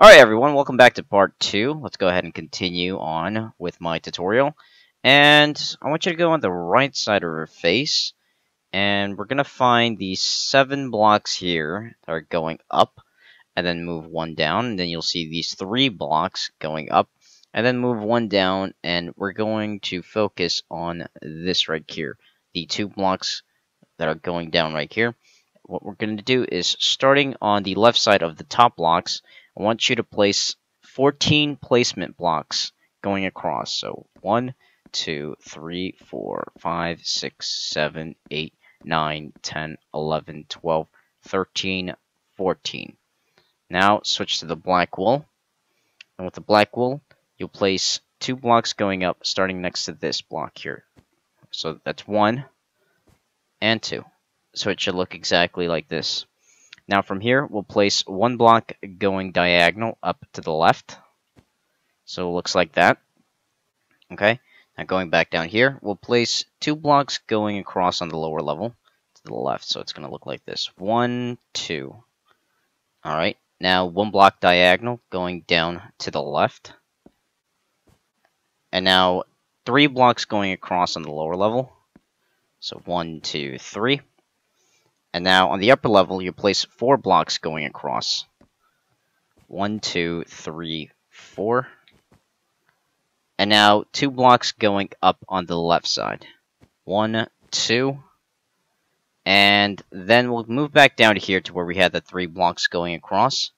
Alright everyone, welcome back to part 2. Let's go ahead and continue on with my tutorial. And I want you to go on the right side of her face. And we're going to find these 7 blocks here that are going up. And then move 1 down. And then you'll see these 3 blocks going up. And then move 1 down. And we're going to focus on this right here. The 2 blocks that are going down right here. What we're going to do is, starting on the left side of the top blocks, I want you to place 14 placement blocks going across. So 1, 2, 3, 4, 5, 6, 7, 8, 9, 10, 11, 12, 13, 14. Now switch to the black wool. And with the black wool, you'll place 2 blocks going up starting next to this block here. So that's 1 and 2. So it should look exactly like this. Now from here, we'll place 1 block going diagonal up to the left. So it looks like that. Okay. Now going back down here, we'll place 2 blocks going across on the lower level to the left. So it's going to look like this. 1, 2. Alright. Now 1 block diagonal going down to the left. And now 3 blocks going across on the lower level. So 1, 2, 3. And now on the upper level, you place 4 blocks going across. 1, 2, 3, 4. And now 2 blocks going up on the left side. 1, 2. And then we'll move back down to here to where we had the 3 blocks going across.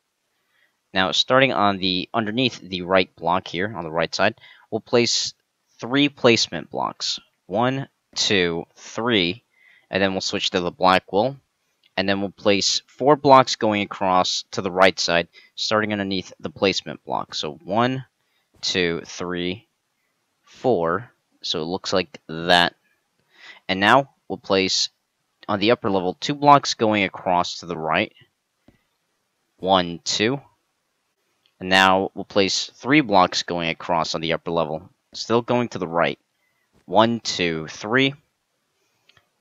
Now starting on the underneath the right block here on the right side, we'll place 3 placement blocks. 1, 2, 3. And then we'll switch to the black wool. And then we'll place 4 blocks going across to the right side, starting underneath the placement block. So 1, 2, 3, 4. So it looks like that. And now we'll place on the upper level 2 blocks going across to the right. 1, 2. And now we'll place 3 blocks going across on the upper level, still going to the right. 1, 2, 3.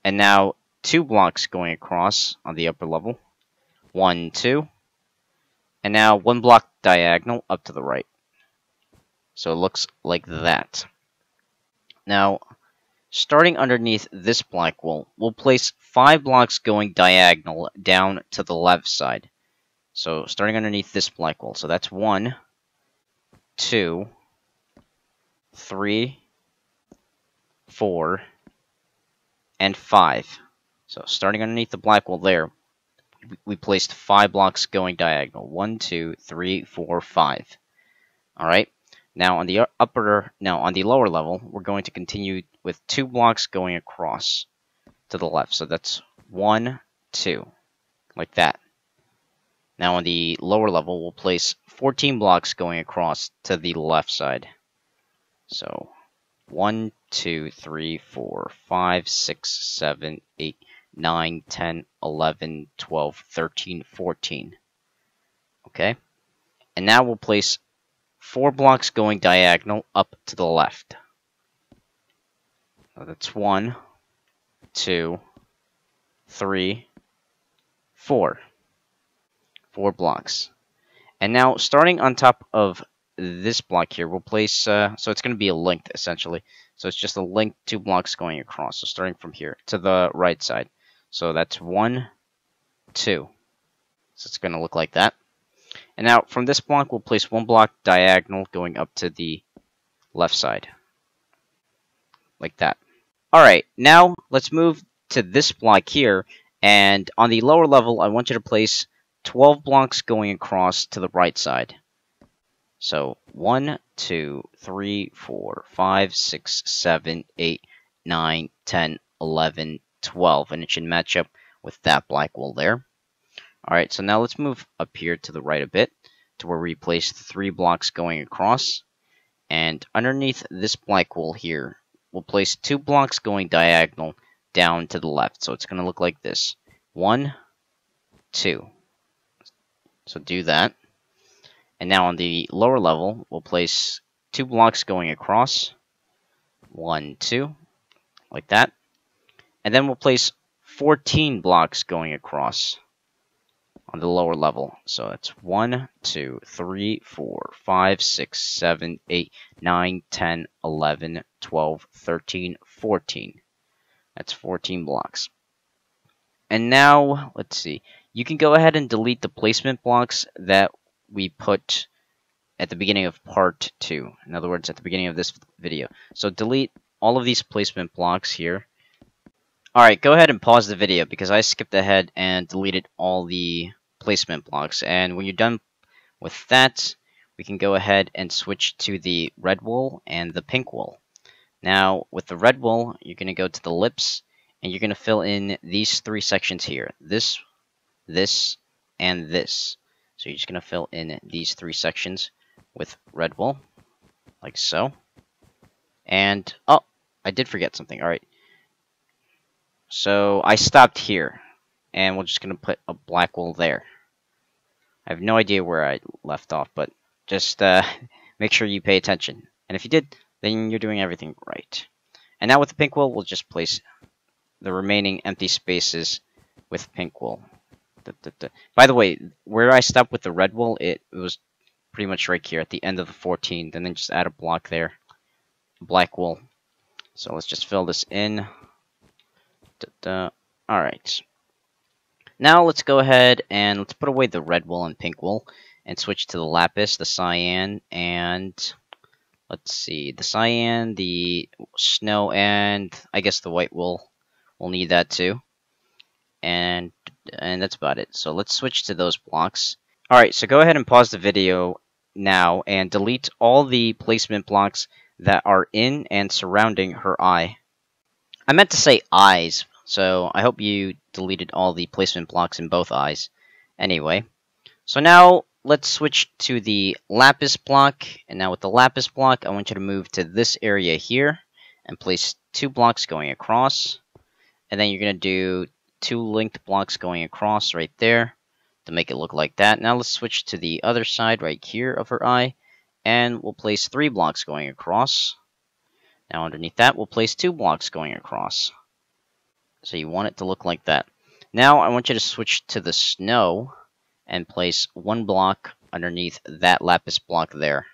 And now 2 blocks going across on the upper level. 1, 2. And now 1 block diagonal up to the right. So it looks like that. Now, starting underneath this black wool, we'll place 5 blocks going diagonal down to the left side. So starting underneath this black wool. So that's 1, 2, 3, 4, and 5. So starting underneath the black wool there, we placed 5 blocks going diagonal. 1, 2, 3, 4, 5. Alright. Now on the lower level, we're going to continue with 2 blocks going across to the left. So that's 1, 2. Like that. Now on the lower level, we'll place 14 blocks going across to the left side. So 1, 2, 3, 4, 5, 6, 7, 8, 9, 10, 11, 12, 13, 14. Okay? And now we'll place 4 blocks going diagonal up to the left. So that's 1, 2, 3, 4. 4 blocks. And now, starting on top of this block here, we'll place, so it's going to be a length, essentially. So it's just a length 2 blocks going across. So starting from here to the right side. So that's 1, 2. So it's going to look like that. And now, from this block, we'll place 1 block diagonal going up to the left side. Like that. Alright, now let's move to this block here. And on the lower level, I want you to place 12 blocks going across to the right side. So 1, 2, 3, 4, 5, 6, 7, 8, 9, 10, 11, 12. And it should match up with that black wool there. Alright, so now let's move up here to the right a bit to where we place the 3 blocks going across. And underneath this black wool here, we'll place 2 blocks going diagonal down to the left. So it's going to look like this. 1, 2. So do that. And now on the lower level, we'll place 2 blocks going across. 1, 2. Like that. And then we'll place 14 blocks going across. on the lower level. So that's 1, 2, 3, 4, 5, 6, 7, 8, 9, 10, 11, 12, 13, 14. That's 14 blocks. And now, let's see. You can go ahead and delete the placement blocks that we put at the beginning of part 2. In other words, at the beginning of this video. So delete all of these placement blocks here. Alright, go ahead and pause the video because I skipped ahead and deleted all the placement blocks. And when you're done with that, we can go ahead and switch to the red wool and the pink wool. Now, with the red wool, you're going to go to the lips, and you're going to fill in these 3 sections here. This, and this. So you're just going to fill in these 3 sections with red wool, like so. And, oh, I did forget something. Alright. So I stopped here, and we're just going to put a black wool there. I have no idea where I left off, but just make sure you pay attention. And if you did, then you're doing everything right. And now with the pink wool, we'll just place the remaining empty spaces with pink wool. By the way, where I stopped with the red wool, it was pretty much right here at the end of the 14, and then just add a block there. Black wool. So let's just fill this in. Alright. Now let's go ahead and let's put away the red wool and pink wool and switch to the lapis, the cyan, and let's see, the cyan, the snow, and I guess the white wool. We'll need that too. And that's about it. So let's switch to those blocks. Alright, so go ahead and pause the video now and delete all the placement blocks that are in and surrounding her eye. I meant to say eyes, so I hope you deleted all the placement blocks in both eyes. Anyway, so now let's switch to the lapis block. And now with the lapis block, I want you to move to this area here and place 2 blocks going across. And then you're going to do 2 linked blocks going across right there to make it look like that. Now let's switch to the other side right here of her eye, and we'll place 3 blocks going across. Now underneath that, we'll place 2 blocks going across. So you want it to look like that. Now I want you to switch to the snow and place 1 block underneath that lapis block there.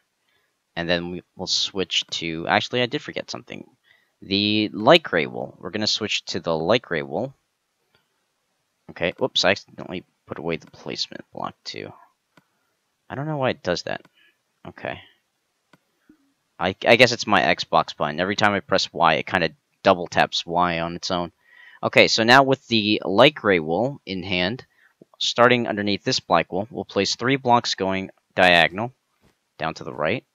And then we'll switch to, actually I did forget something. The light gray wool. We're going to switch to the light gray wool. Okay, whoops, I accidentally put away the placement block too. I don't know why it does that. Okay. I guess it's my Xbox button. Every time I press Y, it kind of double taps Y on its own. Okay, so now with the light gray wool in hand, starting underneath this black wool, we'll place 3 blocks going diagonal down to the right.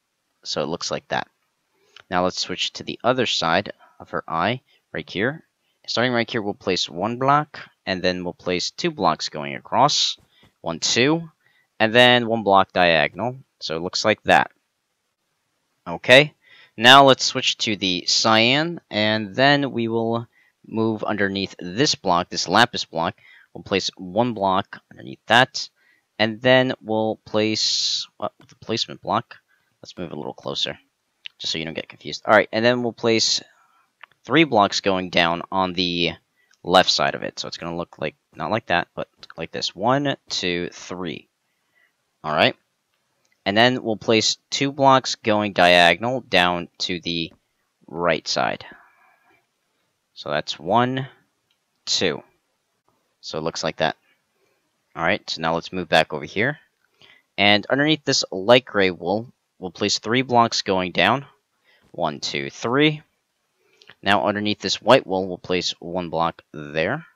So it looks like that. Now let's switch to the other side of her eye, right here. Starting right here, we'll place 1 block, and then we'll place 2 blocks going across. 1, 2, and then 1 block diagonal. So it looks like that. Okay, now let's switch to the cyan, and then we will move underneath this block, this lapis block. We'll place 1 block underneath that, and then we'll place the placement block. Let's move a little closer, just so you don't get confused. Alright, and then we'll place 3 blocks going down on the left side of it. So it's going to look like, not like that, but like this. 1, 2, 3. Alright. And then we'll place 2 blocks going diagonal down to the right side. So that's 1, 2. So it looks like that. Alright, so now let's move back over here. And underneath this light gray wool, we'll place 3 blocks going down. 1, 2, 3. Now underneath this white wool, we'll place 1 block there.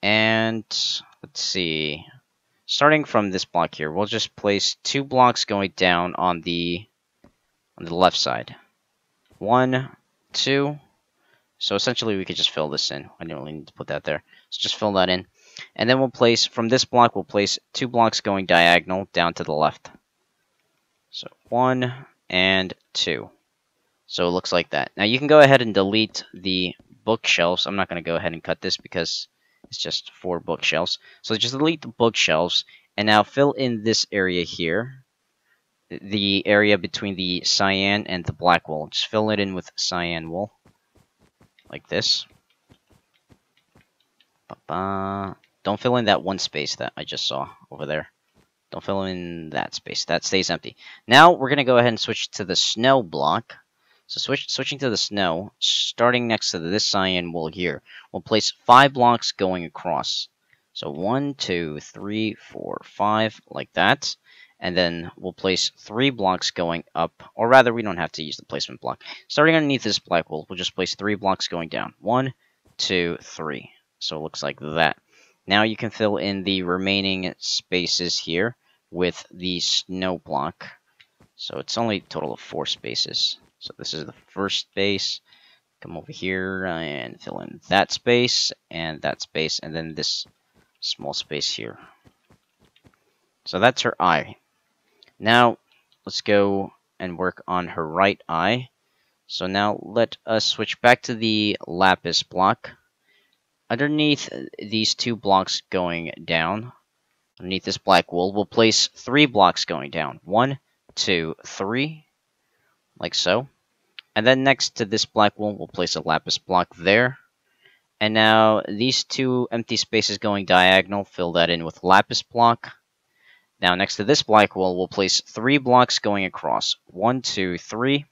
And let's see. Starting from this block here, we'll just place 2 blocks going down on the left side. 1, 2. So essentially we could just fill this in. I don't really need to put that there. So just fill that in. And then we'll place, from this block, we'll place 2 blocks going diagonal down to the left. So 1 and 2. So it looks like that. Now you can go ahead and delete the bookshelves. I'm not going to go ahead and cut this because it's just 4 bookshelves. So just delete the bookshelves, and now fill in this area here. The area between the cyan and the black wool. Just fill it in with cyan wool. Like this. Don't fill in that one space that I just saw over there. Don't fill in that space. That stays empty. Now we're going to go ahead and switch to the snow block. So switching to the snow, starting next to this cyan wool here, we'll place 5 blocks going across. So 1, 2, 3, 4, 5, like that. And then we'll place 3 blocks going up, or rather we don't have to use the placement block. Starting underneath this black wool, we'll just place 3 blocks going down. 1, 2, 3. So it looks like that. Now you can fill in the remaining spaces here with the snow block. So it's only a total of 4 spaces. So this is the first space. Come over here and fill in that space, and then this small space here. So that's her eye. Now let's go and work on her right eye. So now let us switch back to the lapis block. Underneath these 2 blocks going down, underneath this black wool, we'll place 3 blocks going down. 1, 2, 3, like so. And then next to this black wool, we'll place a lapis block there. And now these 2 empty spaces going diagonal, fill that in with lapis block. Now next to this black wool, we'll place 3 blocks going across. 1, 2, 3.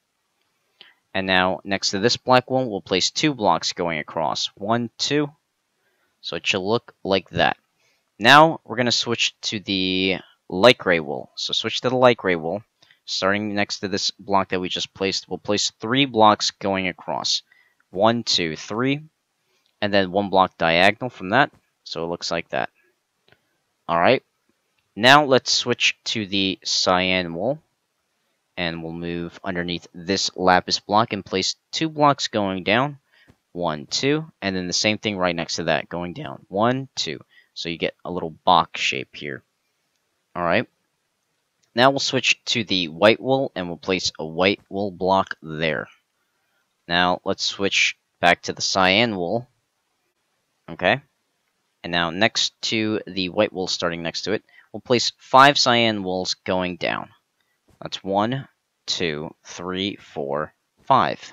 And now next to this black wool, we'll place 2 blocks going across. 1, 2. So it should look like that. Now we're going to switch to the light gray wool. So switch to the light gray wool. Starting next to this block that we just placed, we'll place 3 blocks going across. 1, 2, 3. And then 1 block diagonal from that. So it looks like that. Alright. Now let's switch to the cyan wool. And we'll move underneath this lapis block and place 2 blocks going down. 1, 2, and then the same thing right next to that, going down. 1, 2. So you get a little box shape here. Alright. Now we'll switch to the white wool, and we'll place a white wool block there. Now let's switch back to the cyan wool. Okay. And now next to the white wool, starting next to it, we'll place 5 cyan wools going down. That's 1, 2, 3, 4, 5.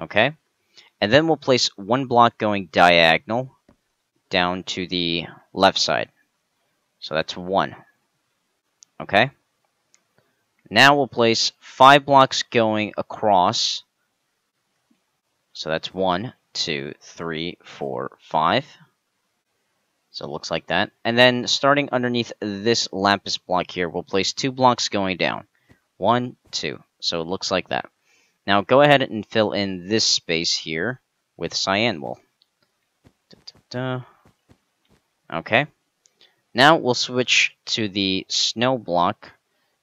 Okay. And then we'll place 1 block going diagonal down to the left side. So that's 1. Okay. Now we'll place 5 blocks going across. So that's 1, 2, 3, 4, 5. So it looks like that. And then starting underneath this lapis block here, we'll place 2 blocks going down. 1, 2. So it looks like that. Now go ahead and fill in this space here with cyan wool. Okay. Now we'll switch to the snow block.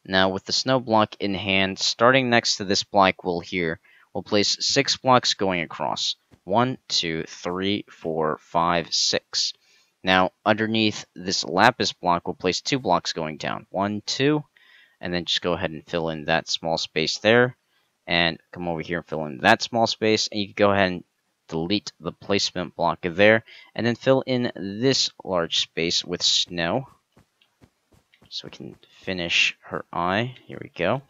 Now with the snow block in hand, starting next to this black wool here, we'll place 6 blocks going across. 1, 2, 3, 4, 5, 6. Now underneath this lapis block, we'll place 2 blocks going down. 1, 2, and then just go ahead and fill in that small space there. And come over here and fill in that small space, and you can go ahead and delete the placement block there, and then fill in this large space with snow. So we can finish her eye. Here we go.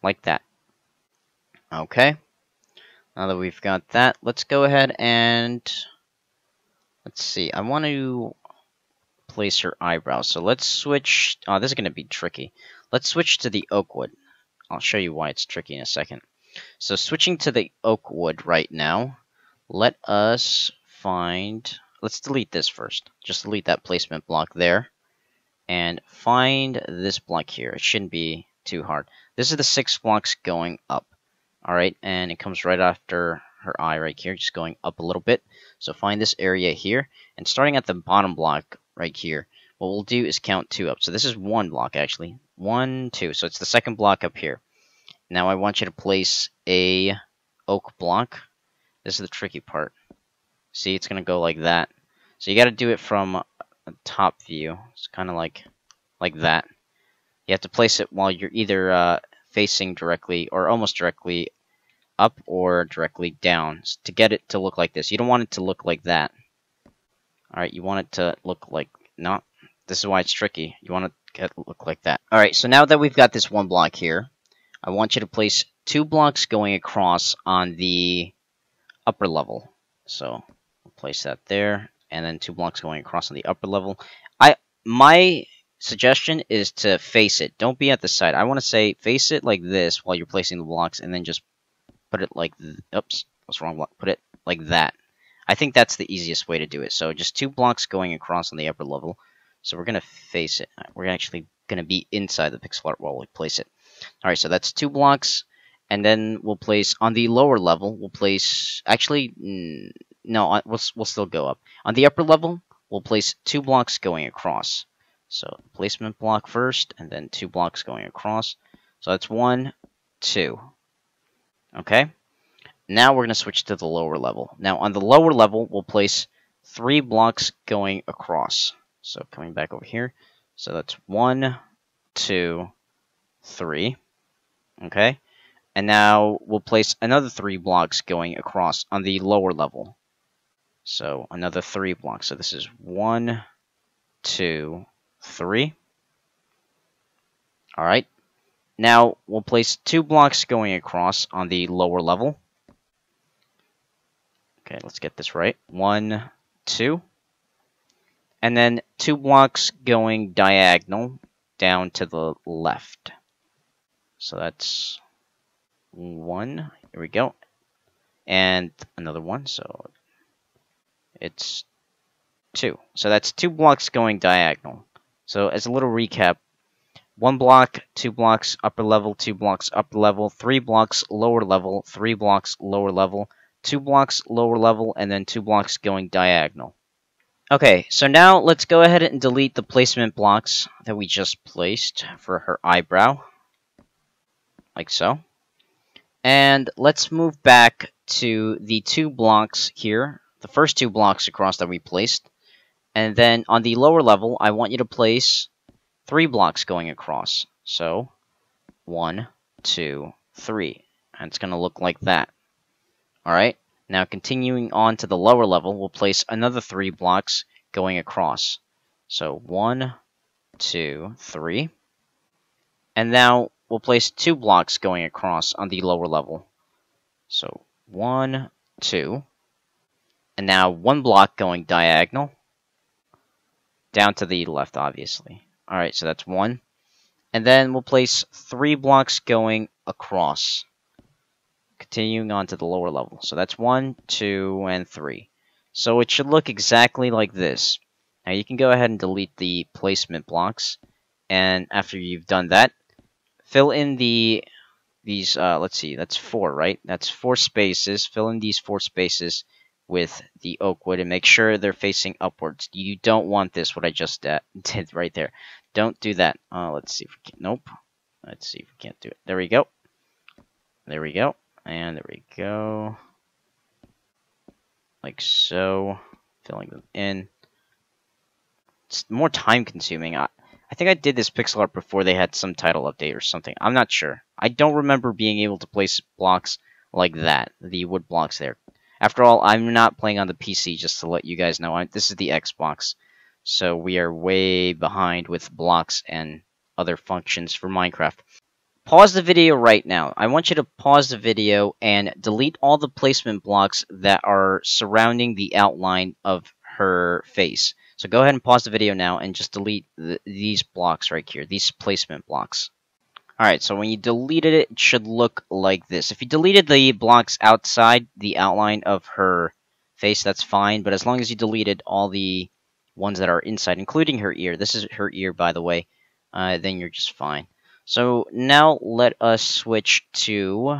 Like that. Okay. Now that we've got that, let's go ahead and let's see. I want to place her eyebrow. So let's switch. Oh, this is going to be tricky. Let's switch to the oak wood. I'll show you why it's tricky in a second. So switching to the oak wood right now, let us find, let's delete this first. Just delete that placement block there. And find this block here. It shouldn't be too hard. This is the 6 blocks going up. Alright, and it comes right after her eye right here, just going up a little bit. So find this area here, and starting at the bottom block right here, what we'll do is count 2 up. So this is 1 block actually. 1, 2. So it's the second block up here. Now I want you to place a oak block. This is the tricky part. See, it's going to go like that. So you got to do it from a top view. It's kind of like that. You have to place it while you're either facing directly or almost directly up or directly down to get it to look like this. You don't want it to look like that. Alright, you want it to look like, not. This is why it's tricky. You want it to look like that. Alright, so now that we've got this 1 block here, I want you to place 2 blocks going across on the upper level. So we'll place that there. and then 2 blocks going across on the upper level. My suggestion is to face it. Don't be at the side. I want to say face it like this while you're placing the blocks, and then just put it like, oops, what's wrong block? Put it like that. I think that's the easiest way to do it. So just 2 blocks going across on the upper level. So we're going to face it. We're actually going to be inside the pixel art while we place it. Alright, so that's 2 blocks. And then we'll place, on the lower level, we'll place, actually, no, we'll still go up. On the upper level, we'll place 2 blocks going across. So placement block first, and then 2 blocks going across. So that's 1, 2. Okay? Now we're going to switch to the lower level. Now on the lower level, we'll place 3 blocks going across. So coming back over here. So that's 1, 2, 3. Okay? And now we'll place another 3 blocks going across on the lower level. So another 3 blocks. So this is 1, 2, 3. Alright. Now we'll place 2 blocks going across on the lower level. Okay, let's get this right. 1, 2. And then 2 blocks going diagonal down to the left. So that's 1. Here we go. And another 1. So it's 2. So that's 2 blocks going diagonal. So as a little recap, 1 block, 2 blocks, upper level, 2 blocks, upper level, 3 blocks, lower level, 3 blocks, lower level, 2 blocks, lower level, and then 2 blocks going diagonal. Okay, so now let's go ahead and delete the placement blocks that we just placed for her eyebrow. Like so. And let's move back to the 2 blocks here, the first 2 blocks across that we placed. And then on the lower level, I want you to place 3 blocks going across. So 1, 2, 3. And it's going to look like that. Alright, now continuing on to the lower level, we'll place another 3 blocks going across. So 1, 2, 3. And now we'll place 2 blocks going across on the lower level. So 1, 2. And now 1 block going diagonal. Down to the left, obviously. Alright, so that's 1. And then we'll place 3 blocks going across. Continuing on to the lower level. So that's 1, 2, and 3. So it should look exactly like this. Now you can go ahead and delete the placement blocks. And after you've done that, fill in these, let's see, that's 4, right? That's 4 spaces. Fill in these 4 spaces with the oak wood and make sure they're facing upwards. You don't want this, what I just did right there. Don't do that. Let's see if we can, nope. Let's see if we can't do it. There we go. There we go. And there we go. Like so. Filling them in. It's more time consuming. I think I did this pixel art before they had some title update or something. I'm not sure. I don't remember being able to place blocks like that. The wood blocks there. After all, I'm not playing on the PC, just to let you guys know. This is the Xbox. So we are way behind with blocks and other functions for Minecraft. Pause the video right now. I want you to pause the video and delete all the placement blocks that are surrounding the outline of her face. So go ahead and pause the video now and just delete these blocks right here, these placement blocks. Alright, so when you deleted it, it should look like this. If you deleted the blocks outside the outline of her face, that's fine. But as long as you deleted all the ones that are inside, including her ear, this is her ear, by the way, then you're just fine. So now let us switch to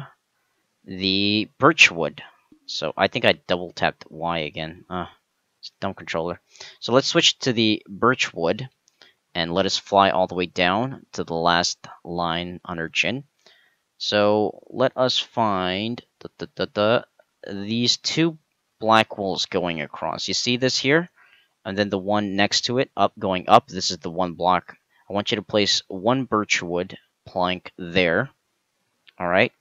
the birchwood. So I think I double tapped Y again. It's dumb controller. So let's switch to the birchwood and let us fly all the way down to the last line on her chin. So let us find these 2 black wools going across. You see this here? And then the one next to it, going up. This is the 1 block. I want you to place 1 birchwood plank there. Alright.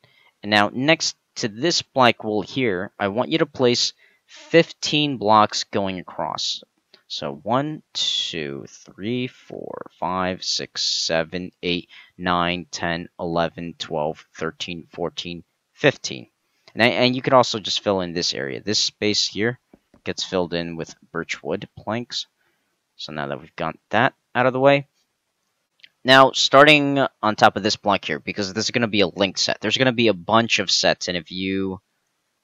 And now next to this black wool here, I want you to place 15 blocks going across. So 1, 2, 3, 4, 5, 6, 7, 8, 9, 10, 11, 12, 13, 14, 15. And you could also just fill in this area. This space here gets filled in with birchwood planks. So now that we've got that out of the way, now starting on top of this block here, because this is going to be a linked set, there's going to be a bunch of sets, and if you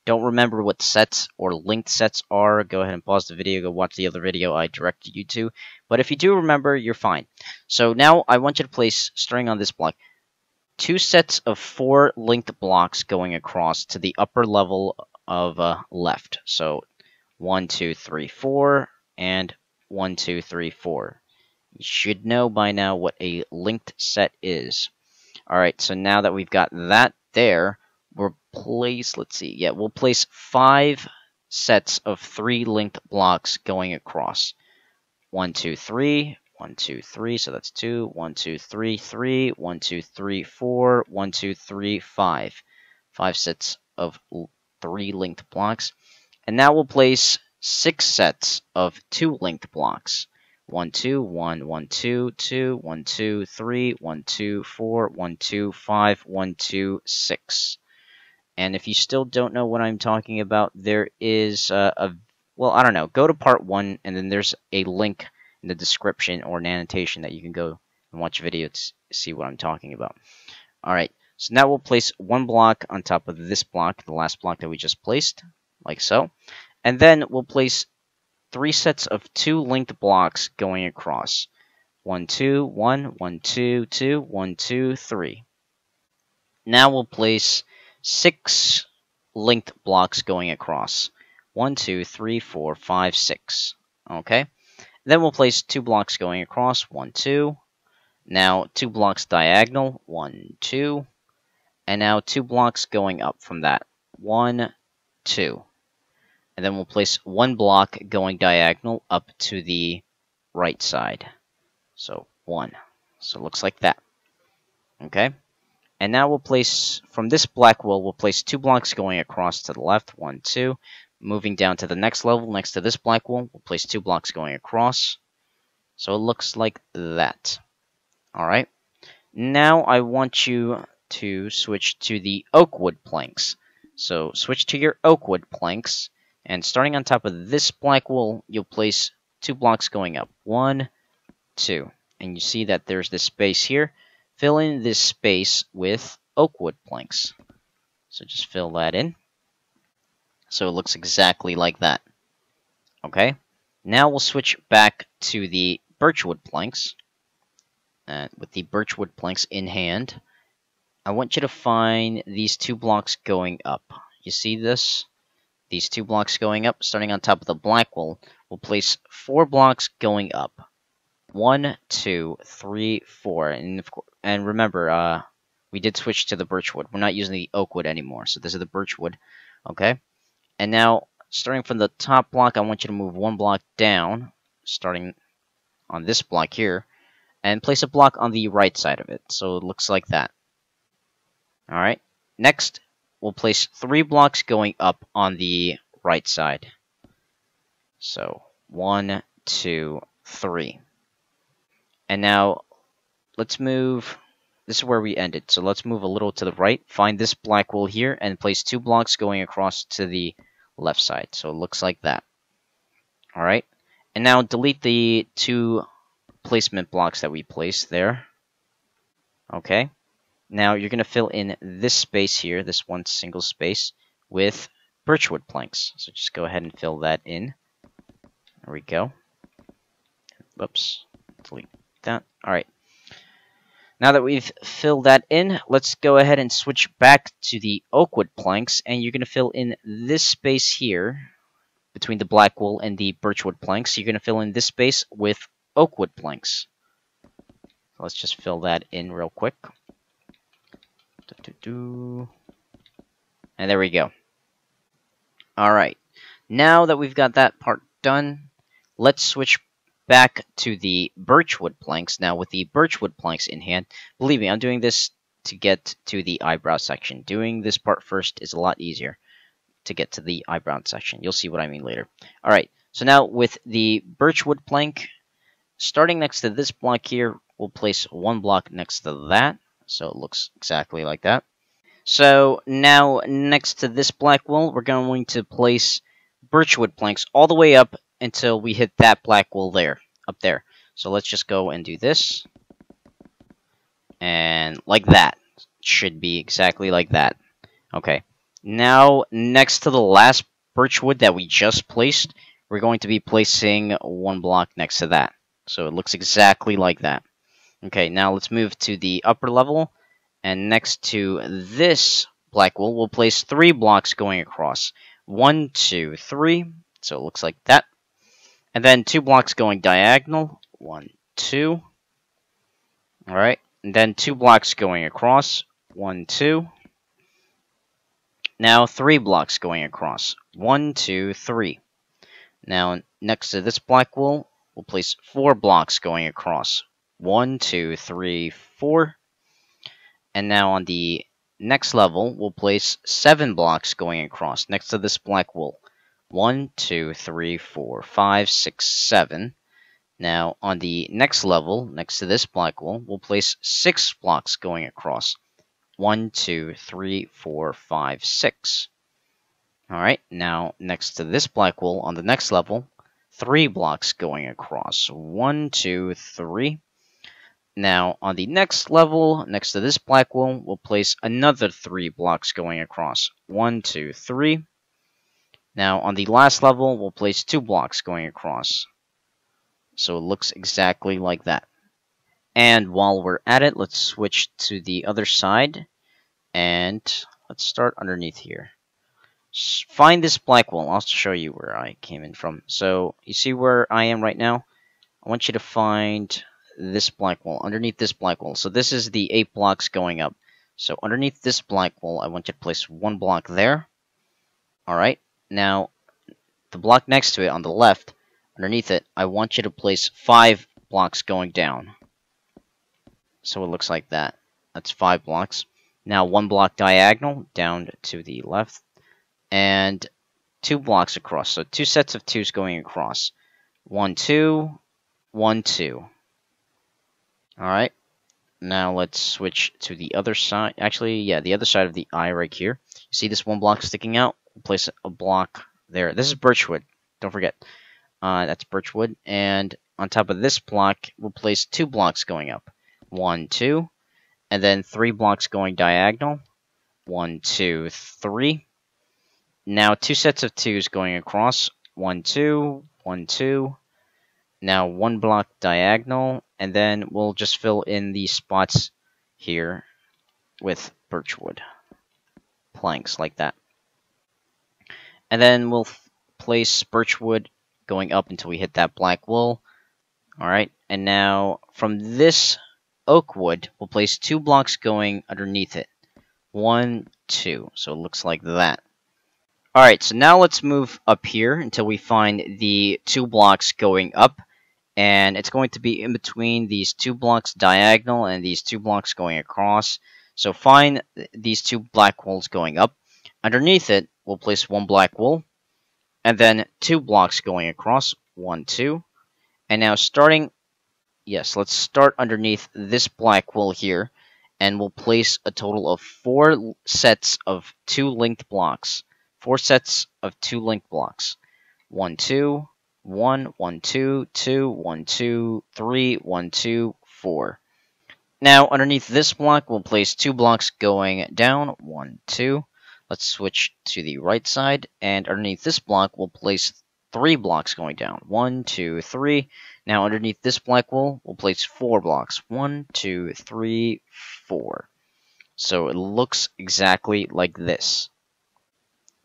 don't remember what sets or linked sets are, go ahead and pause the video, go watch the other video I directed you to. But if you do remember, you're fine. So now I want you to place, starting on this block, 2 sets of 4 linked blocks going across to the upper level of left. So 1, 2, 3, 4, and 1, 2, 3, 4. You should know by now what a linked set is. Alright, so now that we've got that there, we'll place, we'll place 5 sets of 3 linked blocks going across. 1, 2, 3, 1, 2, 3, so that's 2, 1, 2, 3, 3, 1, 2, 3, 4, 1, 2, 3, 5. 5 sets of 3 linked blocks. And now we'll place 6 sets of 2 linked blocks. 1, 2, 1, 1, 2, 2, 1, 2, 3, 1, 2, 4, 1, 2, 5, 1, 2, 6. And if you still don't know what I'm talking about, there is well, I don't know. Go to part 1, and then there's a link in the description or an annotation that you can go and watch a video to see what I'm talking about. Alright, so now we'll place 1 block on top of this block, the last block that we just placed, like so. And then we'll place 3 sets of 2 linked blocks going across. 1, 2, 1, 1, 2, 2, 1, 2, 3. Now we'll place 6 linked blocks going across. 1, 2, 3, 4, 5, 6. Okay? Then we'll place 2 blocks going across. 1, 2. Now 2 blocks diagonal. 1, 2. And now 2 blocks going up from that. 1, 2. And then we'll place 1 block going diagonal up to the right side. So 1. So it looks like that. Okay? And now we'll place, from this black wall, we'll place 2 blocks going across to the left. 1, 2. Moving down to the next level, next to this black wall, we'll place 2 blocks going across. So it looks like that. Alright. Now I want you to switch to the oak wood planks. So switch to your oak wood planks. And starting on top of this black wall, you'll place 2 blocks going up. 1, 2. And you see that there's this space here. Fill in this space with oak wood planks. So just fill that in. So it looks exactly like that. Okay? Now we'll switch back to the birchwood planks. With the birchwood planks in hand, I want you to find these 2 blocks going up. You see this? These 2 blocks going up, starting on top of the black wall, we'll place 4 blocks going up. 1, 2, 3, 4. And remember, we did switch to the birchwood. We're not using the oak wood anymore, so this is the birchwood. Okay? And now, starting from the top block, I want you to move 1 block down, starting on this block here, and place a block on the right side of it. So it looks like that. Alright? Next, we'll place 3 blocks going up on the right side. So 1, 2, 3. And now let's move, this is where we ended, so let's move a little to the right, find this black wall here, and place 2 blocks going across to the left side. So it looks like that. Alright, and now delete the 2 placement blocks that we placed there. Okay, now you're going to fill in this space here, this one single space, with birchwood planks. So just go ahead and fill that in. There we go. Whoops, delete that. Alright. Now that we've filled that in, let's go ahead and switch back to the oakwood planks, and you're going to fill in this space here between the black wool and the birchwood planks. You're going to fill in this space with oakwood planks. So let's just fill that in real quick. And there we go. Alright, now that we've got that part done, let's switch back to the birchwood planks. Now with the birchwood planks in hand, believe me, I'm doing this to get to the eyebrow section. Doing this part first is a lot easier to get to the eyebrow section. You'll see what I mean later. Alright, so now with the birchwood plank, starting next to this block here, we'll place 1 block next to that, so it looks exactly like that. So now next to this black wall, we're going to place birchwood planks all the way up until we hit that black wool there, up there. So let's just go and do this. And like that. Should be exactly like that. Okay. Now, next to the last birchwood that we just placed, we're going to be placing one block next to that. So it looks exactly like that. Okay, now let's move to the upper level. And next to this black wool, we'll place 3 blocks going across. 1, 2, 3. So it looks like that. And then 2 blocks going diagonal. 1, 2. Alright. And then 2 blocks going across. 1, 2. Now 3 blocks going across. 1, 2, 3. Now next to this black wool, we'll place 4 blocks going across. 1, 2, 3, 4. And now on the next level, we'll place 7 blocks going across next to this black wool. 1, 2, 3, 4, 5, 6, 7. Now on the next level, next to this black wool, we'll place 6 blocks going across. 1, 2, 3, 4, 5, 6. Alright, now next to this black wool on the next level, 3 blocks going across. 1, 2, 3. Now on the next level, next to this black wool, we'll place another 3 blocks going across. 1, 2, 3. Now on the last level, we'll place 2 blocks going across. So it looks exactly like that. And while we're at it, let's switch to the other side. And let's start underneath here. Find this black wool. I'll show you where I came in from. So you see where I am right now? I want you to find this black wool, underneath this black wool. So this is the 8 blocks going up. So underneath this black wool, I want you to place 1 block there. Alright, now the block next to it on the left, underneath it, I want you to place 5 blocks going down. So it looks like that. That's 5 blocks. Now 1 block diagonal down to the left. And 2 blocks across. So 2 sets of 2s going across. 1, 2, 1, 2. Alright. Now let's switch to the other side. Actually, yeah, the other side of the eye right here. You see this 1 block sticking out? We'll place a block there. This is birchwood. Don't forget. That's birchwood. And on top of this block, we'll place 2 blocks going up. 1, 2. And then 3 blocks going diagonal. 1, 2, 3. Now 2 sets of 2s going across. 1, 2, 1, 2. Now 1 block diagonal. And then we'll just fill in these spots here with birchwood planks like that. And then we'll place birchwood going up until we hit that black wool. Alright, and now from this oak wood, we'll place 2 blocks going underneath it. 1, 2. So it looks like that. Alright, so now let's move up here until we find the 2 blocks going up. And it's going to be in between these 2 blocks diagonal and these 2 blocks going across. So find these 2 black wools going up. Underneath it, we'll place 1 black wool. And then 2 blocks going across. 1, 2. And now let's start underneath this black wool here. And we'll place a total of 4 sets of 2 linked blocks. 4 sets of 2 linked blocks. 1, 2, 1, 1, 2, 2, 1, 2, 3, 1, 2, 4. Now, underneath this block, we'll place 2 blocks going down. 1, 2. Let's switch to the right side. And underneath this block, we'll place 3 blocks going down. 1, 2, 3. Now, underneath this black wool, we'll place 4 blocks. 1, 2, 3, 4. So it looks exactly like this.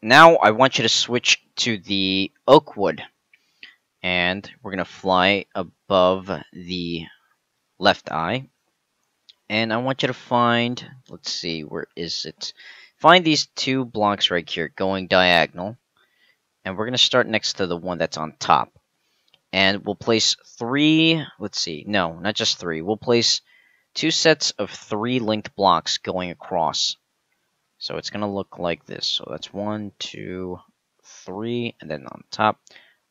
Now, I want you to switch to the oak wood. And we're going to fly above the left eye. And I want you to find, let's see, where is it? Find these 2 blocks right here going diagonal. And we're going to start next to the one that's on top. And we'll place 3, let's see, no, not just 3. We'll place 2 sets of 3 linked blocks going across. So it's going to look like this. So that's 1, 2, 3, and then on top,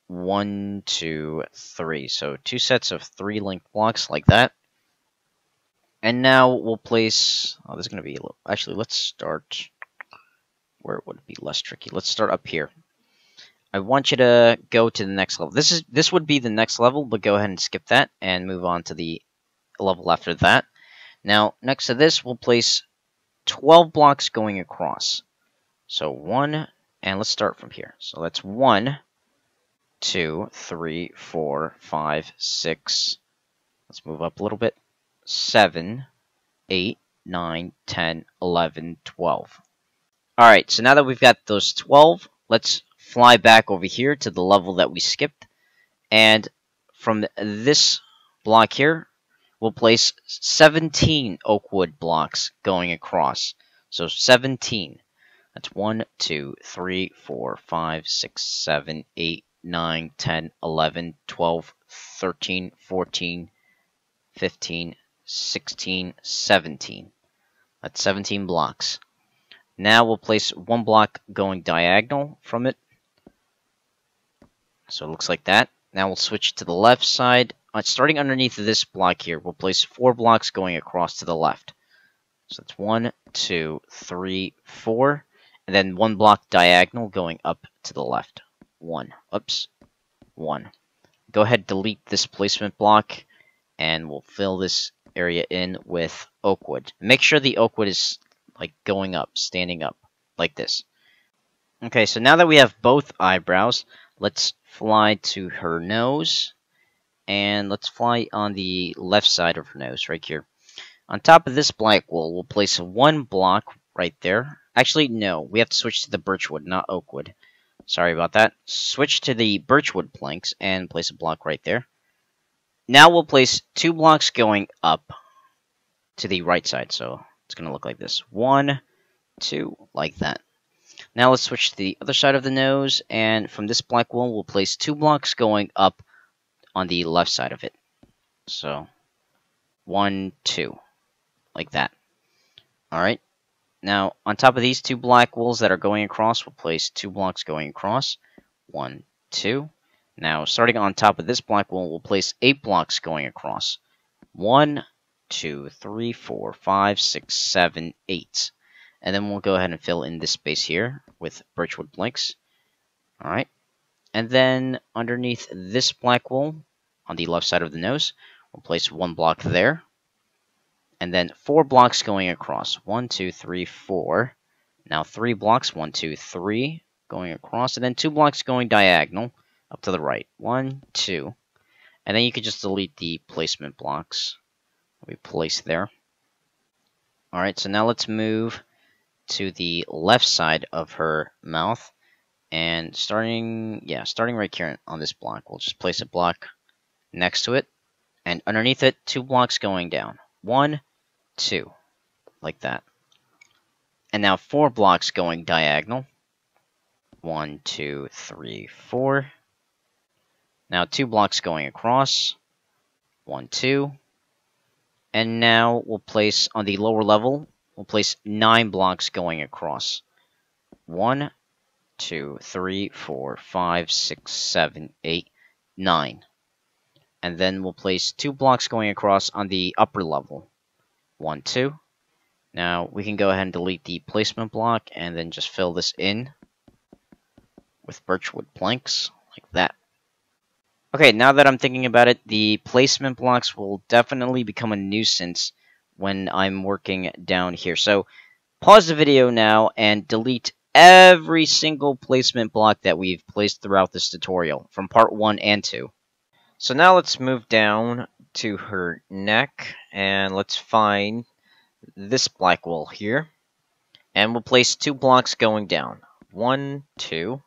1, 2, 3. So 2 sets of 3 linked blocks like that. And now we'll place, oh, this is going to be, actually, let's start where it would be less tricky. Let's start up here. I want you to go to the next level. This would be the next level, but go ahead and skip that and move on to the level after that. Now, next to this, we'll place 12 blocks going across. So 1, and let's start from here. So that's 1, 2, 3, 4, 5, 6. Let's move up a little bit. 7, 8, 9, 10, 11, 12. Alright, so now that we've got those 12, let's fly back over here to the level that we skipped. And from this block here, we'll place 17 oak wood blocks going across. So 17. That's 1, 2, 3, 4, 5, 6, 7, 8, 9, 10, 11, 12, 13, 14, 15, 16, 17. That's 17 blocks. Now we'll place 1 block going diagonal from it. So it looks like that. Now we'll switch to the left side. Starting underneath this block here, we'll place 4 blocks going across to the left. So it's 1, 2, 3, 4. And then 1 block diagonal going up to the left. 1. Oops. 1. Go ahead, delete this placement block, and we'll fill this area in with oak wood. Make sure the oak wood is like going up, standing up, like this. Okay, so now that we have both eyebrows, let's fly to her nose, and let's fly on the left side of her nose, right here. On top of this black wool, we'll place 1 block right there. Actually, no, we have to switch to the birchwood, not oakwood. Sorry about that. Switch to the birchwood planks and place a block right there. Now we'll place 2 blocks going up to the right side, so it's going to look like this. 1, 2, like that. Now let's switch to the other side of the nose, and from this black wool, we'll place 2 blocks going up on the left side of it. So, 1, 2, like that. Alright. Now, on top of these 2 black wools that are going across, we'll place 2 blocks going across. 1, 2. Now, starting on top of this black wool, we'll place 8 blocks going across. 1, 2, 3, 4, 5, 6, 7, 8. And then we'll go ahead and fill in this space here with birchwood planks. Alright. And then underneath this black wool, on the left side of the nose, we'll place 1 block there. And then 4 blocks going across. 1, 2, 3, 4. Now 3 blocks. 1, 2, 3 going across. And then 2 blocks going diagonal up to the right. 1, 2. And then you can just delete the placement blocks we placed there. Alright, so now let's move to the left side of her mouth. And starting right here on this block, we'll just place a block next to it. And underneath it, 2 blocks going down. 1, 2, like that. And now 4 blocks going diagonal. 1, 2, 3, 4. Now 2 blocks going across. 1, 2. And now we'll place on the lower level, we'll place 9 blocks going across. 1, 2, 3, 4, 5, 6, 7, 8, 9. And then we'll place 2 blocks going across on the upper level. 1, 2. Now we can go ahead and delete the placement block and then just fill this in with birchwood planks like that. Okay, now that I'm thinking about it, the placement blocks will definitely become a nuisance when I'm working down here. So pause the video now and delete every single placement block that we've placed throughout this tutorial from part 1 and 2. So now let's move down to her neck, and let's find this black wool here, and we'll place 2 blocks going down. 1, 2,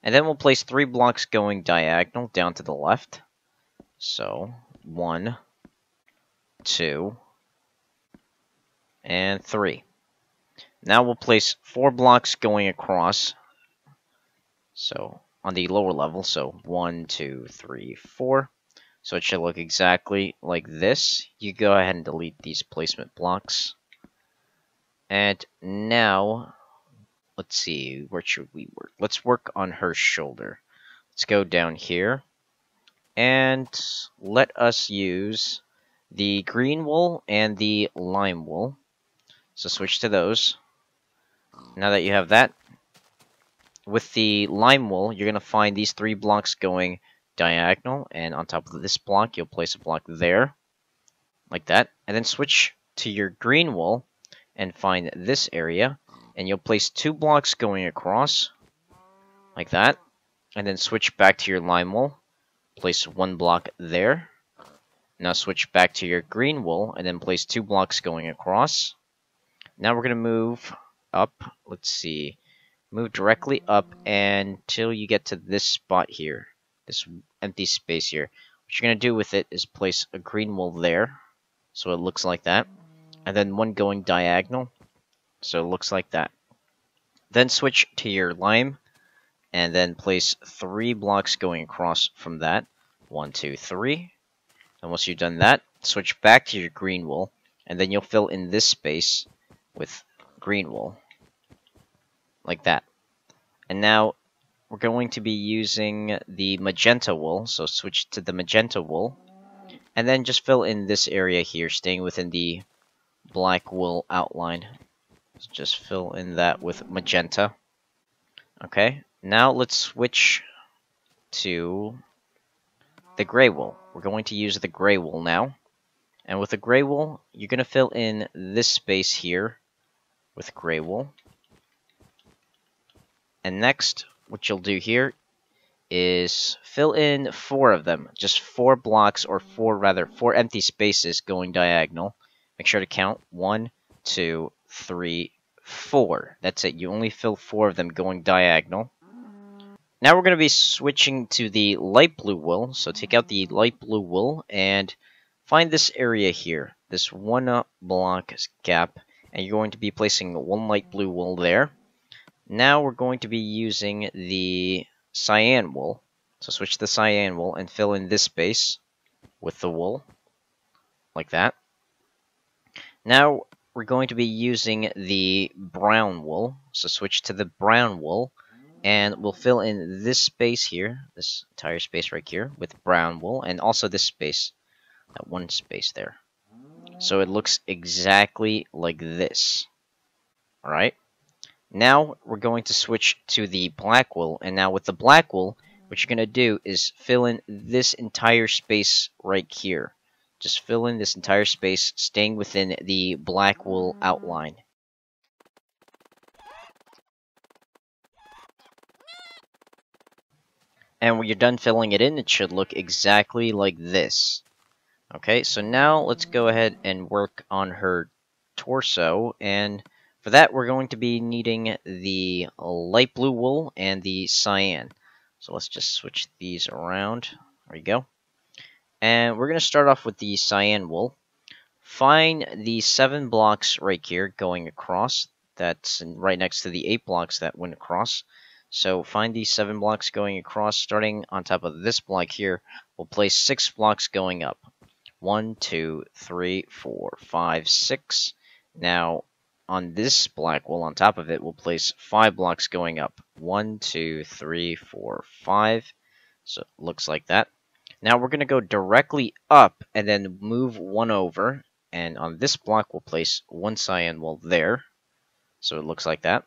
and then we'll place 3 blocks going diagonal down to the left. So 1, 2, and 3. Now we'll place 4 blocks going across, so on the lower level, so 1, 2, 3, 4. So it should look exactly like this. You go ahead and delete these placement blocks. And now, let's see, where should we work? Let's work on her shoulder. Let's go down here. And let us use the green wool and the lime wool. So switch to those. Now that you have that, with the lime wool, you're going to find these 3 blocks going diagonal, and on top of this block, you'll place a block there, like that, and then switch to your green wool and find this area, and you'll place 2 blocks going across, like that, and then switch back to your lime wool, place 1 block there. Now switch back to your green wool, and then place 2 blocks going across. Now we're going to move up, let's see, move directly up until you get to this spot here, this empty space here. What you're going to do with it is place a green wool there, so it looks like that, and then 1 going diagonal, so it looks like that. Then switch to your lime, and then place 3 blocks going across from that. 1, 2, 3. And once you've done that, switch back to your green wool, and then you'll fill in this space with green wool, like that. And now we're going to be using the magenta wool, so switch to the magenta wool, and then just fill in this area here, staying within the black wool outline. So just fill in that with magenta. Okay, now let's switch to the gray wool. We're going to use the gray wool now. And with the gray wool, you're going to fill in this space here with gray wool. And next, what you'll do here is fill in 4 of them. Just 4 blocks, or 4 empty spaces going diagonal. Make sure to count 1, 2, 3, 4. That's it. You only fill 4 of them going diagonal. Now we're going to be switching to the light blue wool. So take out the light blue wool and find this area here, this 1 block gap, and you're going to be placing 1 light blue wool there. Now we're going to be using the cyan wool. So switch to the cyan wool and fill in this space with the wool, like that. Now we're going to be using the brown wool. So switch to the brown wool, and we'll fill in this space here, this entire space right here, with brown wool, and also this space, that 1 space there. So it looks exactly like this. Alright? Now we're going to switch to the black wool, and now with the black wool, what you're going to do is fill in this entire space right here. Just fill in this entire space, staying within the black wool outline. And when you're done filling it in, it should look exactly like this. Okay, so now let's go ahead and work on her torso, and for that we're going to be needing the light blue wool and the cyan. So let's just switch these around. There we go. And we're going to start off with the cyan wool. Find the 7 blocks right here going across. That's right next to the 8 blocks that went across. So find these 7 blocks going across. Starting on top of this block here, we'll place 6 blocks going up. 1, 2, 3, 4, 5, 6. Now, on this black wool on top of it, we'll place 5 blocks going up. 1, 2, 3, 4, 5. So it looks like that. Now we're going to go directly up and then move 1 over. And on this block, we'll place 1 cyan wool there. So it looks like that.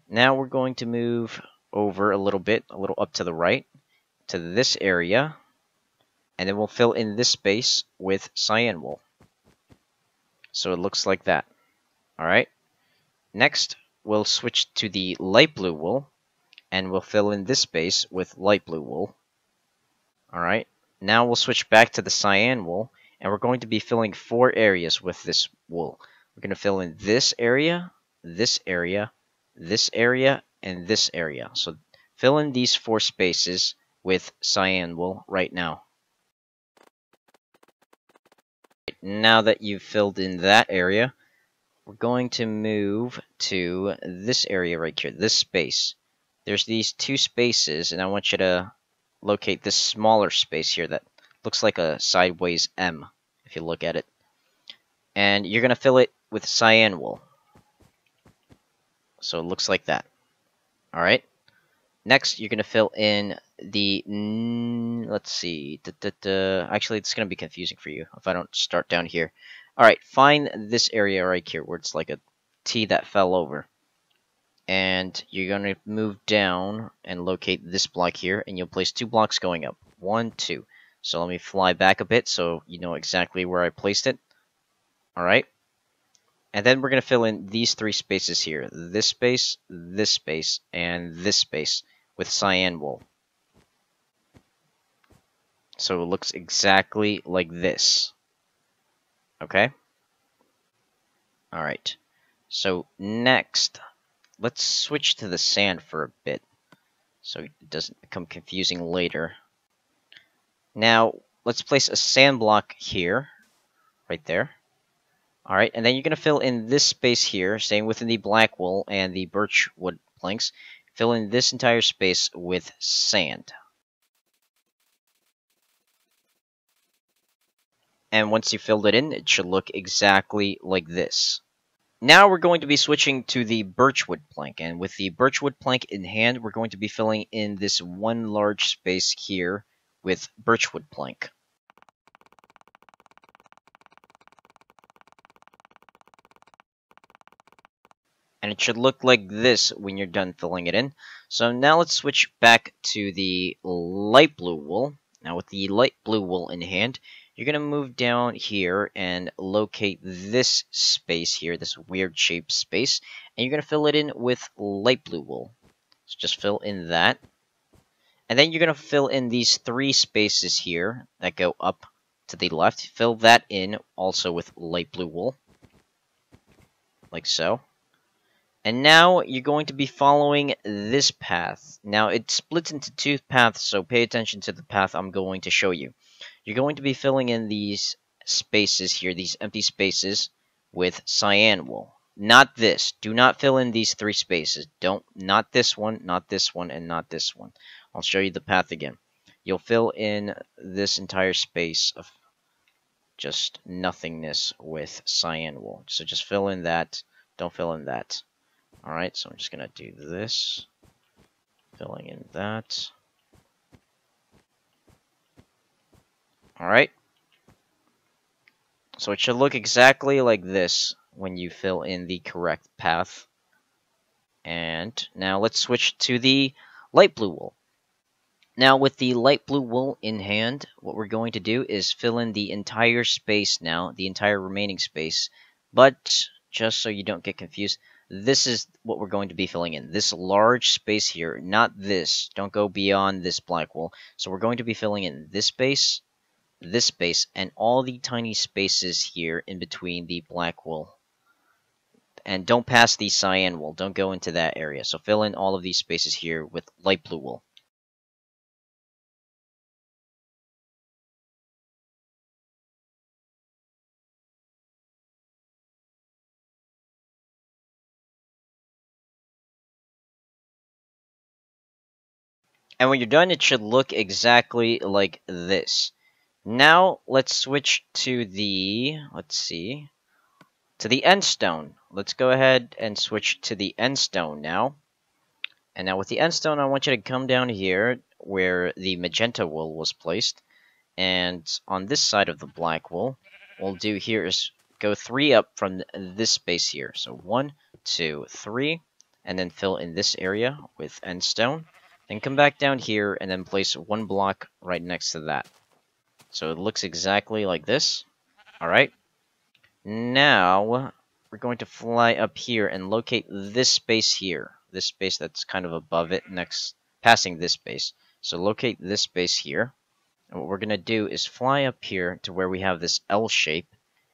Now we're going to move over a little bit, a little up to the right, to this area. And then we'll fill in this space with cyan wool. So it looks like that. Alright. Next, we'll switch to the light blue wool. And we'll fill in this space with light blue wool. Alright. Now we'll switch back to the cyan wool. And we're going to be filling 4 areas with this wool. We're going to fill in this area, this area, this area, and this area. So fill in these 4 spaces with cyan wool right now. Now that you've filled in that area, we're going to move to this area right here, this space. There's these 2 spaces, and I want you to locate this smaller space here that looks like a sideways M, if you look at it. And you're going to fill it with cyan wool. So it looks like that. Alright. Next, you're going to fill in the, let's see, actually it's going to be confusing for you if I don't start down here. Alright, find this area right here where it's like a T that fell over. And you're going to move down and locate this block here, and you'll place 2 blocks going up. 1, 2. So let me fly back a bit so you know exactly where I placed it. Alright. And then we're going to fill in these 3 spaces here. This space, and this space with cyan wool. So it looks exactly like this. Okay? Alright. So next, let's switch to the sand for a bit, so it doesn't become confusing later. Now, let's place a sand block here, right there. Alright, and then you're going to fill in this space here, staying within the black wool and the birch wood planks. Fill in this entire space with sand. And once you filled it in, it should look exactly like this. Now we're going to be switching to the birchwood plank, and with the birchwood plank in hand, we're going to be filling in this one large space here with birchwood plank. And it should look like this when you're done filling it in. So now let's switch back to the light blue wool. Now with the light blue wool in hand, you're going to move down here and locate this space here, this weird shaped space, and you're going to fill it in with light blue wool. So just fill in that. And then you're going to fill in these 3 spaces here that go up to the left. Fill that in also with light blue wool, like so. And now you're going to be following this path. Now it splits into 2 paths, so pay attention to the path I'm going to show you. You're going to be filling in these spaces here, these empty spaces, with cyan wool. Not this. Do not fill in these 3 spaces. Not this one, and not this one. I'll show you the path again. You'll fill in this entire space of just nothingness with cyan wool. So just fill in that. Don't fill in that. Alright, so I'm just going to do this. Filling in that. Alright. So it should look exactly like this when you fill in the correct path. And now let's switch to the light blue wool. Now with the light blue wool in hand, what we're going to do is fill in the entire space now, the entire remaining space. But just so you don't get confused, this is what we're going to be filling in. This large space here, not this. Don't go beyond this black wool. So we're going to be filling in this space, and all the tiny spaces here in between the black wool. And don't pass the cyan wool. Don't go into that area. So fill in all of these spaces here with light blue wool. And when you're done, it should look exactly like this. Now, let's switch to the, to the end stone. Let's go ahead and switch to the end stone now. And now with the end stone, I want you to come down here where the magenta wool was placed. And on this side of the black wool, what we'll do here is go 3 up from this space here. So 1, 2, 3, and then fill in this area with end stone. Then come back down here and then place 1 block right next to that. So it looks exactly like this. Alright. Now, we're going to fly up here and locate this space here. This space that's kind of above it, passing this space. So locate this space here. And what we're going to do is fly up here to where we have this L shape.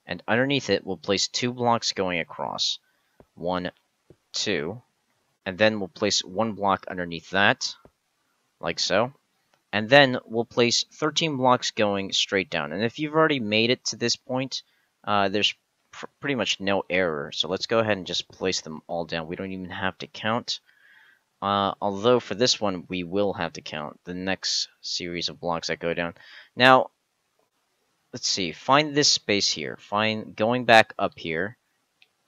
And underneath it, we'll place 2 blocks going across. 1, 2. And then we'll place 1 block underneath that. Like so. And then we'll place 13 blocks going straight down. And if you've already made it to this point, there's pretty much no error. So let's go ahead and just place them all down. We don't even have to count. Although for this one, we will have to count the next series of blocks that go down. Now, let's see. Find this space here. Going back up here.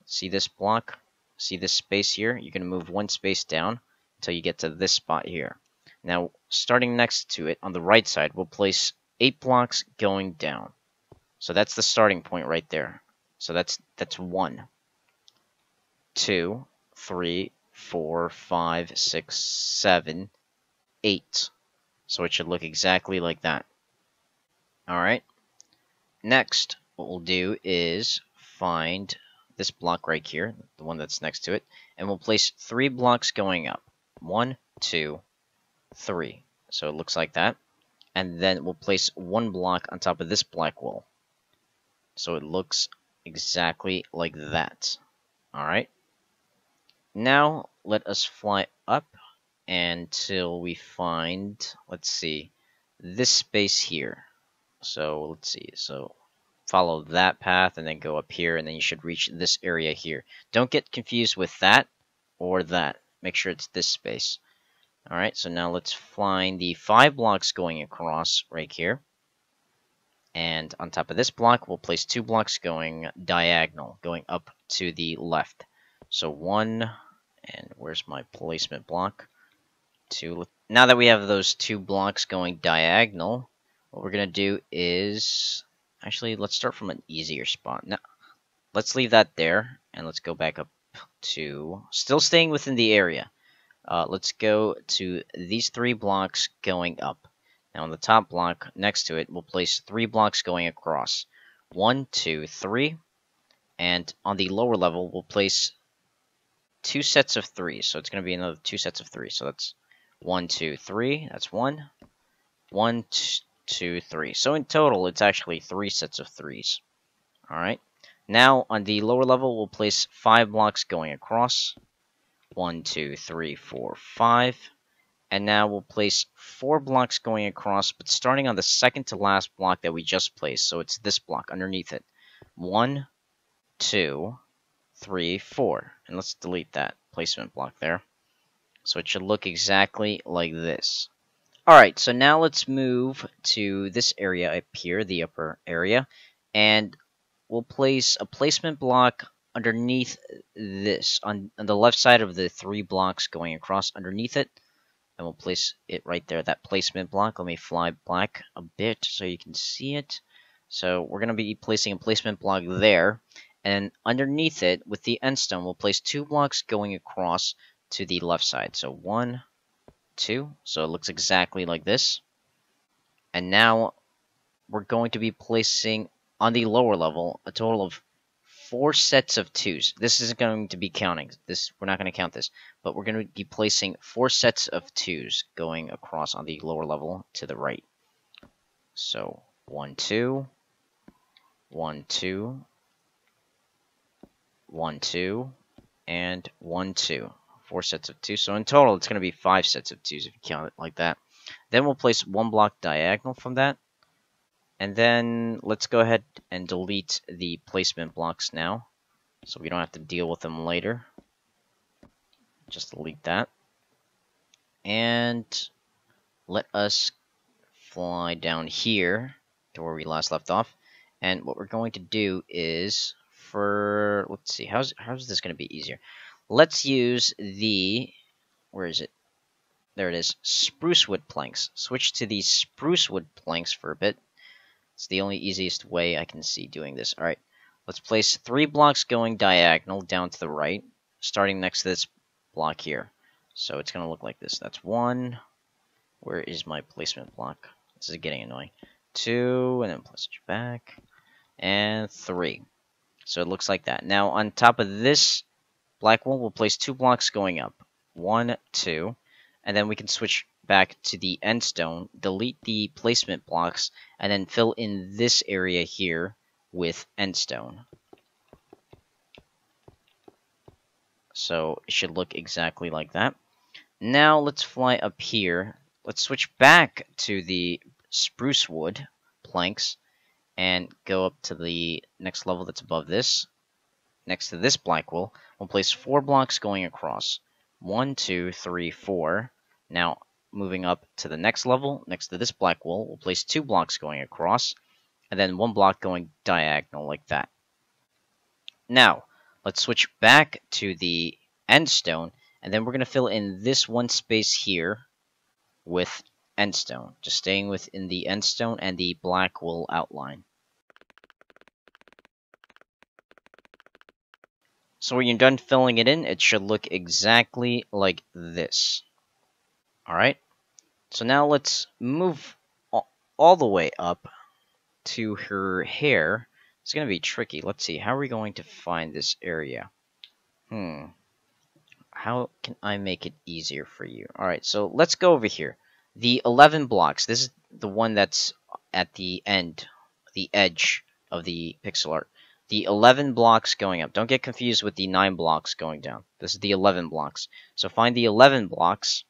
See this block? See this space here? You're going to move 1 space down until you get to this spot here. Now, starting next to it, on the right side, we'll place 8 blocks going down. So that's the starting point right there. So that's 1, 2, 3, 4, 5, 6, 7, 8. So it should look exactly like that. Alright. Next, what we'll do is find this block right here, the one that's next to it, and we'll place 3 blocks going up. 1, 2, 3. So it looks like that. And then we'll place 1 block on top of this black wall. So it looks exactly like that. Alright. Now, let us fly up until we find, let's see, this space here. So, let's see, so follow that path and then go up here, and then you should reach this area here. Don't get confused with that or that. Make sure it's this space. Alright, so now let's find the 5 blocks going across right here. And on top of this block, we'll place 2 blocks going diagonal, going up to the left. So 1, and where's my placement block? 2. Now that we have those 2 blocks going diagonal, what we're going to do is... Actually, let's start from an easier spot. Now, let's leave that there, and let's go back up to... Still staying within the area. Let's go to these 3 blocks going up. Now, on the top block, next to it, we'll place 3 blocks going across. 1, 2, 3. And on the lower level, we'll place 2 sets of 3. So it's going to be another 2 sets of 3. So that's 1, 2, 3. That's 1. 1, 2, 3. So in total, it's actually 3 sets of 3s. Alright. Now, on the lower level, we'll place 5 blocks going across. 1, 2, 3, 4, 5. And now we'll place 4 blocks going across, but starting on the second to last block that we just placed. So it's this block underneath it. 1, 2, 3, 4. And let's delete that placement block there. So it should look exactly like this. Alright, so now let's move to this area up here, the upper area. And we'll place a placement block underneath this, on the left side of the 3 blocks going across underneath it. And we'll place it right there, that placement block. Let me fly back a bit so you can see it. So we're going to be placing a placement block there. And underneath it, with the end stone, we'll place 2 blocks going across to the left side. So 1, 2. So it looks exactly like this. And now we're going to be placing, on the lower level, a total of 4 sets of 2s. This isn't going to be counting. We're not going to count this. But we're going to be placing 4 sets of 2s going across on the lower level to the right. So 1, 2. 1, 2. 1, 2. And 1, 2. 4 sets of 2. So in total, it's going to be 5 sets of 2s if you count it like that. Then we'll place 1 block diagonal from that. And then let's go ahead and delete the placement blocks now, so we don't have to deal with them later. Just delete that. And let us fly down here to where we last left off. And what we're going to do is, let's see, how's this going to be easier? Let's use the, where is it? There it is, spruce wood planks. Switch to the spruce wood planks for a bit. It's the only easiest way I can see doing this. Alright, let's place 3 blocks going diagonal down to the right, starting next to this block here. So it's going to look like this. That's 1. Where is my placement block? This is getting annoying. 2, and then place it back. And 3. So it looks like that. Now, on top of this black wall, we'll place 2 blocks going up. 1, 2. And then we can switch back to the end stone, delete the placement blocks, and then fill in this area here with end stone. So it should look exactly like that. Now let's fly up here. Let's switch back to the spruce wood planks and go up to the next level that's above this. Next to this black wall, we'll place 4 blocks going across. 1, 2, 3, 4. Now, moving up to the next level, next to this black wall, we'll place 2 blocks going across, and then 1 block going diagonal like that. Now, let's switch back to the end stone, and then we're going to fill in this one space here with end stone, just staying within the end stone and the black wool outline. So when you're done filling it in, it should look exactly like this. Alright, so now let's move all the way up to her hair. It's going to be tricky. Let's see, how are we going to find this area? How can I make it easier for you? Alright, so let's go over here. The 11 blocks, this is the one that's at the end, the edge of the pixel art. The 11 blocks going up. Don't get confused with the 9 blocks going down. This is the 11 blocks. So find the 11 blocks.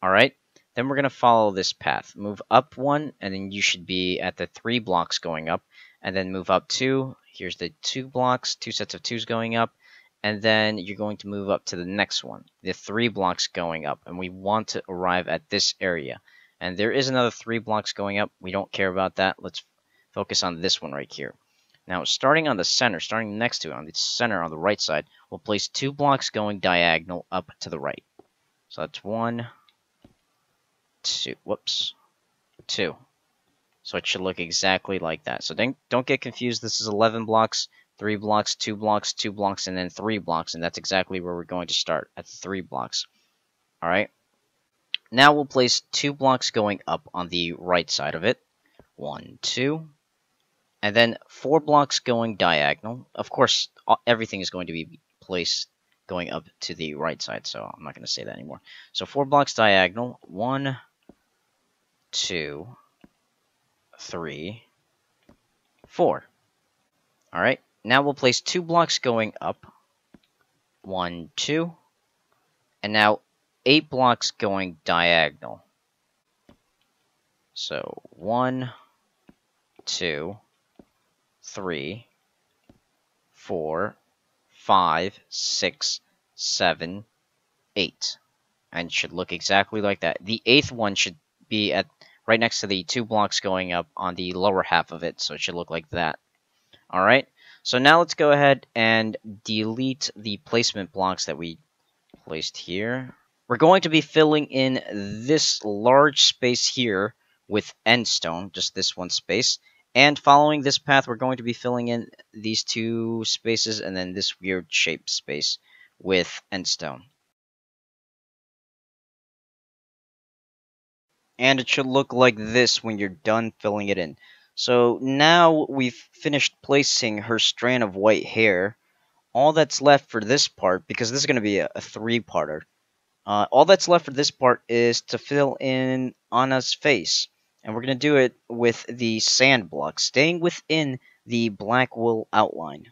Alright, then we're going to follow this path. Move up 1, and then you should be at the 3 blocks going up. And then move up 2. Here's the 2 blocks, 2 sets of 2s going up. And then you're going to move up to the next one, the 3 blocks going up. And we want to arrive at this area. And there is another 3 blocks going up. We don't care about that. Let's focus on this one right here. Now, starting on the center, starting next to it, on the center on the right side, we'll place 2 blocks going diagonal up to the right. So that's 1, 2, whoops, 2. So it should look exactly like that. So don't get confused. This is 11 blocks, 3 blocks, 2 blocks, 2 blocks, and then 3 blocks. And that's exactly where we're going to start, at the 3 blocks. Alright. Now we'll place 2 blocks going up on the right side of it. 1, 2. And then 4 blocks going diagonal. Of course, everything is going to be placed going up to the right side, so I'm not going to say that anymore. So 4 blocks diagonal. 1, 2, 3, 4. Alright, now we'll place 2 blocks going up. 1, 2. And now 8 blocks going diagonal. So 1, 2, 3, 4, 5, 6, 7, 8. And it should look exactly like that. The 8th one should be at right next to the 2 blocks going up on the lower half of it, so it should look like that. Alright, so now let's go ahead and delete the placement blocks that we placed here. We're going to be filling in this large space here with end stone, just this one space. And following this path, we're going to be filling in these 2 spaces and then this weird shaped space with end stone. And it should look like this when you're done filling it in. So now we've finished placing her strand of white hair. All that's left for this part, because this is going to be a 3-parter, all that's left for this part is to fill in Anna's face. And we're going to do it with the sand block, staying within the black wool outline.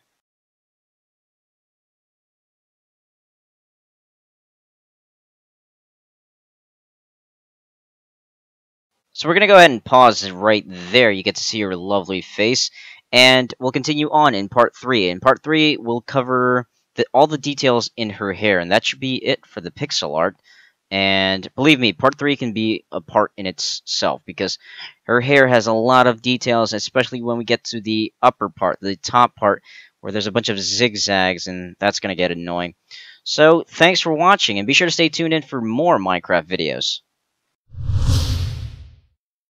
So we're going to go ahead and pause right there. You get to see her lovely face. And we'll continue on in part 3. In part 3, we'll cover all the details in her hair. And that should be it for the pixel art. And believe me, part 3 can be a part in itself, because her hair has a lot of details, especially when we get to the upper part, the top part, where there's a bunch of zigzags, and that's going to get annoying. So, thanks for watching, and be sure to stay tuned in for more Minecraft videos.